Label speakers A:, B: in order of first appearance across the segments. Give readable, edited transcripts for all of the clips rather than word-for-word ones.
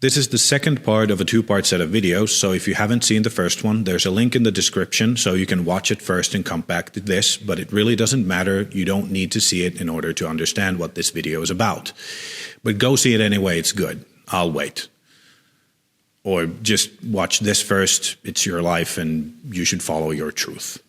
A: This is the second part of a two-part set of videos, so if you haven't seen the first one, there's a link in the description so you can watch it first and come back to this, but it really doesn't matter. You don't need to see it in order to understand what this video is about. But go see it anyway, it's good. I'll wait. Or just watch this first, it's your life and you should follow your truth.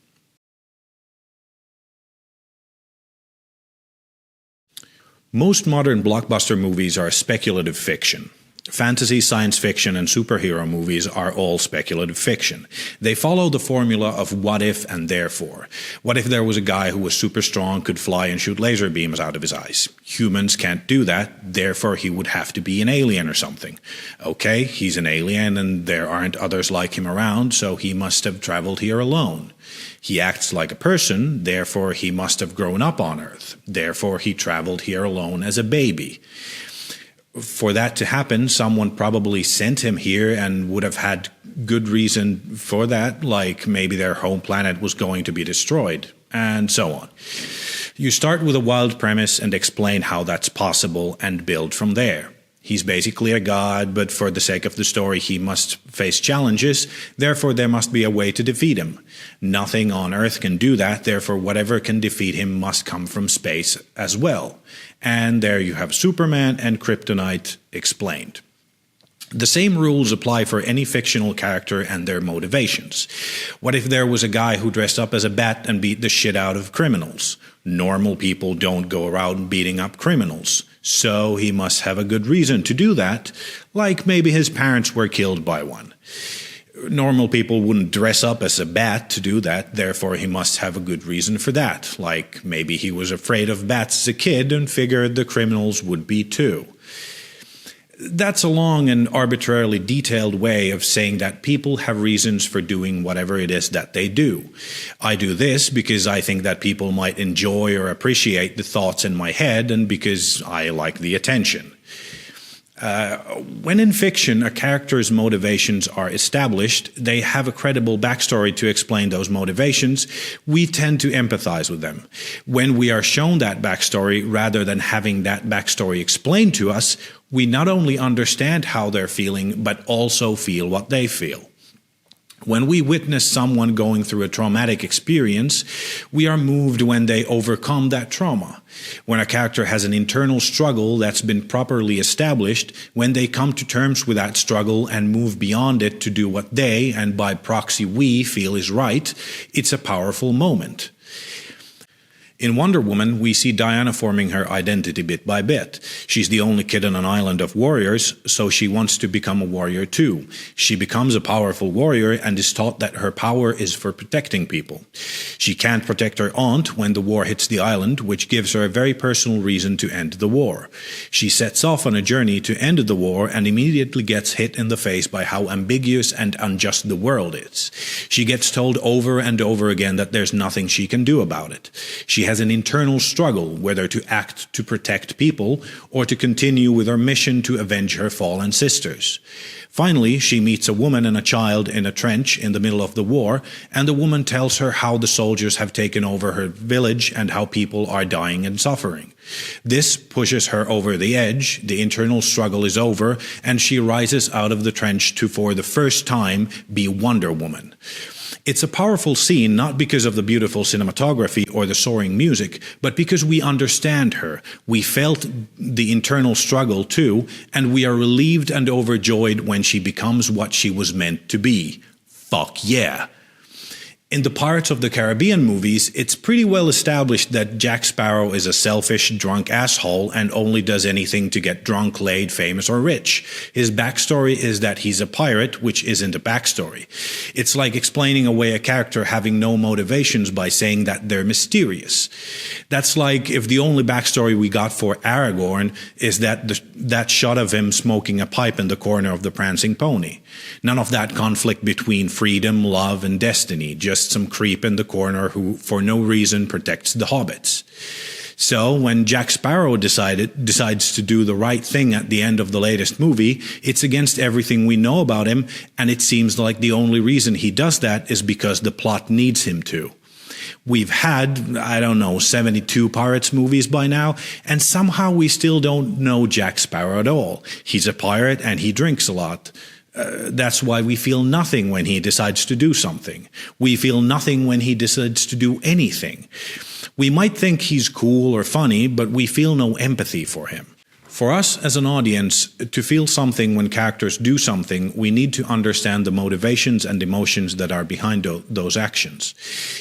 A: Most modern blockbuster movies are speculative fiction. Fantasy, science fiction, and superhero movies are all speculative fiction. They follow the formula of what if and therefore. What if there was a guy who was super strong, could fly and shoot laser beams out of his eyes? Humans can't do that, therefore he would have to be an alien or something. Okay, he's an alien and there aren't others like him around, so he must have traveled here alone. He acts like a person, therefore he must have grown up on Earth. Therefore he traveled here alone as a baby. For that to happen, someone probably sent him here and would have had good reason for that, like maybe their home planet was going to be destroyed, and so on. You start with a wild premise and explain how that's possible and build from there. He's basically a god, but for the sake of the story he must face challenges, therefore there must be a way to defeat him. Nothing on Earth can do that, therefore whatever can defeat him must come from space as well. And there you have Superman and Kryptonite explained. The same rules apply for any fictional character and their motivations. What if there was a guy who dressed up as a bat and beat the shit out of criminals? Normal people don't go around beating up criminals. So he must have a good reason to do that, like maybe his parents were killed by one. Normal people wouldn't dress up as a bat to do that, therefore he must have a good reason for that, like maybe he was afraid of bats as a kid and figured the criminals would be too. That's a long and arbitrarily detailed way of saying that people have reasons for doing whatever it is that they do. I do this because I think that people might enjoy or appreciate the thoughts in my head and because I like the attention. When in fiction a character's motivations are established, they have a credible backstory to explain those motivations, we tend to empathize with them. When we are shown that backstory rather than having that backstory explained to us, we not only understand how they're feeling, but also feel what they feel. When we witness someone going through a traumatic experience, we are moved when they overcome that trauma. When a character has an internal struggle that's been properly established, when they come to terms with that struggle and move beyond it to do what they, and by proxy we, feel is right, it's a powerful moment. In Wonder Woman, we see Diana forming her identity bit by bit. She's the only kid on an island of warriors, so she wants to become a warrior too. She becomes a powerful warrior and is taught that her power is for protecting people. She can't protect her aunt when the war hits the island, which gives her a very personal reason to end the war. She sets off on a journey to end the war and immediately gets hit in the face by how ambiguous and unjust the world is. She gets told over and over again that there's nothing she can do about it. She has an internal struggle whether to act to protect people or to continue with her mission to avenge her fallen sisters. Finally, she meets a woman and a child in a trench in the middle of the war, and the woman tells her how the soldiers have taken over her village and how people are dying and suffering. This pushes her over the edge, the internal struggle is over, and she rises out of the trench to, for the first time, be Wonder Woman. It's a powerful scene not because of the beautiful cinematography or the soaring music, but because we understand her. We felt the internal struggle too, and we are relieved and overjoyed when she becomes what she was meant to be. Fuck yeah! In the Pirates of the Caribbean movies, it's pretty well established that Jack Sparrow is a selfish, drunk asshole and only does anything to get drunk, laid, famous, or rich. His backstory is that he's a pirate, which isn't a backstory. It's like explaining away a character having no motivations by saying that they're mysterious. That's like if the only backstory we got for Aragorn is that shot of him smoking a pipe in the corner of the Prancing Pony. None of that conflict between freedom, love, and destiny, just some creep in the corner who, for no reason, protects the hobbits. So, when Jack Sparrow decides to do the right thing at the end of the latest movie, it's against everything we know about him, and it seems like the only reason he does that is because the plot needs him to. We've had, 72 Pirates movies by now, and somehow we still don't know Jack Sparrow at all. He's a pirate and he drinks a lot. That's why we feel nothing when he decides to do something. We feel nothing when he decides to do anything. We might think he's cool or funny, but we feel no empathy for him. For us as an audience to feel something when characters do something, we need to understand the motivations and emotions that are behind those actions.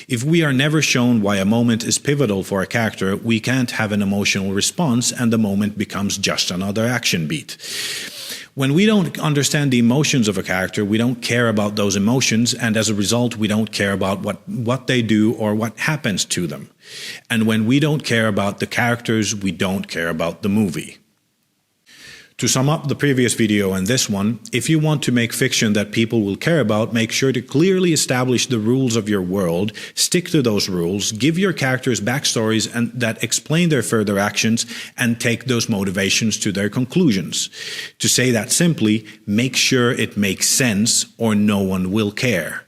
A: If we are never shown why a moment is pivotal for a character, we can't have an emotional response and the moment becomes just another action beat. When we don't understand the emotions of a character, we don't care about those emotions, and as a result, we don't care about what they do or what happens to them. And when we don't care about the characters, we don't care about the movie. To sum up the previous video and this one, if you want to make fiction that people will care about, make sure to clearly establish the rules of your world, stick to those rules, give your characters backstories and that explain their further actions, and take those motivations to their conclusions. To say that simply, make sure it makes sense or no one will care.